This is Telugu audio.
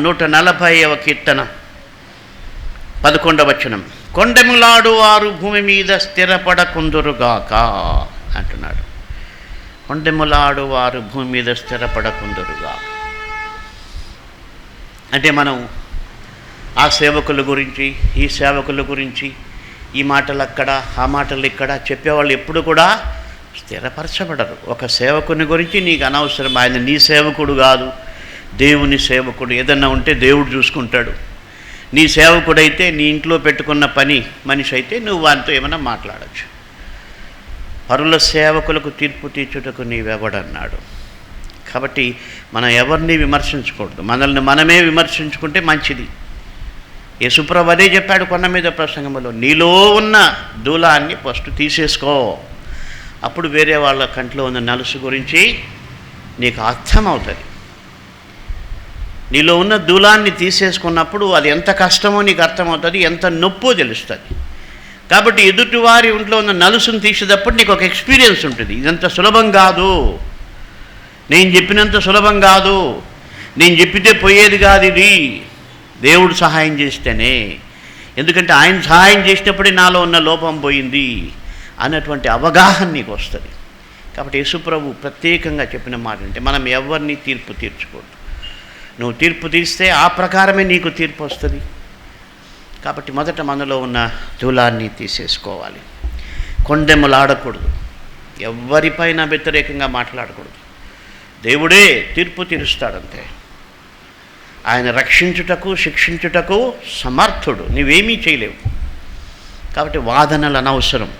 140వ కీర్తన 11వ వచనం. కొండెములాడు వారు భూమి మీద స్థిరపడకుందురుగాక అంటున్నాడు. కొండెములాడు వారు భూమి మీద స్థిరపడకుందురుగాక అంటే మనం ఆ సేవకుల గురించి, ఈ సేవకుల గురించి, ఈ మాటలు అక్కడ, ఆ మాటలు ఇక్కడ చెప్పేవాళ్ళు ఎప్పుడు కూడా స్థిరపరచబడరు. ఒక సేవకుని గురించి నీకు అనవసరం, ఆయన నీ సేవకుడు కాదు, దేవుని సేవకుడు. ఏదన్నా ఉంటే దేవుడు చూసుకుంటాడు. నీ సేవకుడైతే, నీ ఇంట్లో పెట్టుకున్న పని మనిషి అయితే నువ్వు వానితో ఏమైనా మాట్లాడచ్చు. పరుల సేవకులకు తీర్పు తీర్చుటకు నీవెవడన్నాడు. కాబట్టి మనం ఎవరిని విమర్శించకూడదు, మనల్ని మనమే విమర్శించుకుంటే మంచిది. యేసుప్రభు అదే చెప్పాడు కొండ మీద ప్రసంగంలో, నీలో ఉన్న దూలాన్ని ఫస్ట్ తీసేసుకో, అప్పుడు వేరే వాళ్ళ కంట్లో ఉన్న నలుసు గురించి నీకు అర్థమవుతుంది. నీలో ఉన్న దూలాన్ని తీసేసుకున్నప్పుడు అది ఎంత కష్టమో నీకు అర్థమవుతుంది, ఎంత నొప్పో తెలుస్తుంది. కాబట్టి ఎదుటివారి ఒంట్లో ఉన్న నలుసును తీసేటప్పుడు నీకు ఒక ఎక్స్పీరియన్స్ ఉంటుంది. ఇదంత సులభం కాదు, నేను చెప్పినంత సులభం కాదు, నేను చెప్పితే పోయేది కాదు, ఇది దేవుడు సహాయం చేస్తేనే. ఎందుకంటే ఆయన సహాయం చేసినప్పుడే నాలో ఉన్న లోపం పోయింది అన్నటువంటి అవగాహన నీకు వస్తుంది. కాబట్టి యేసుప్రభు ప్రత్యేకంగా చెప్పిన మాట అంటే మనం ఎవరిని తీర్పు తీర్చకూడదు. నువ్వు తీర్పు తీస్తే ఆ ప్రకారమే నీకు తీర్పు వస్తుంది. కాబట్టి మొదట మనలో ఉన్న దూలాన్ని తీసేసుకోవాలి. కొండెములాడకూడదు, ఎవరిపైన వ్యతిరేకంగా మాట్లాడకూడదు. దేవుడే తీర్పు తీరుస్తాడంతే. ఆయన రక్షించుటకు, శిక్షించుటకు సమర్థుడు, నువ్వేమీ చేయలేవు. కాబట్టి వాదనలు అనవసరం.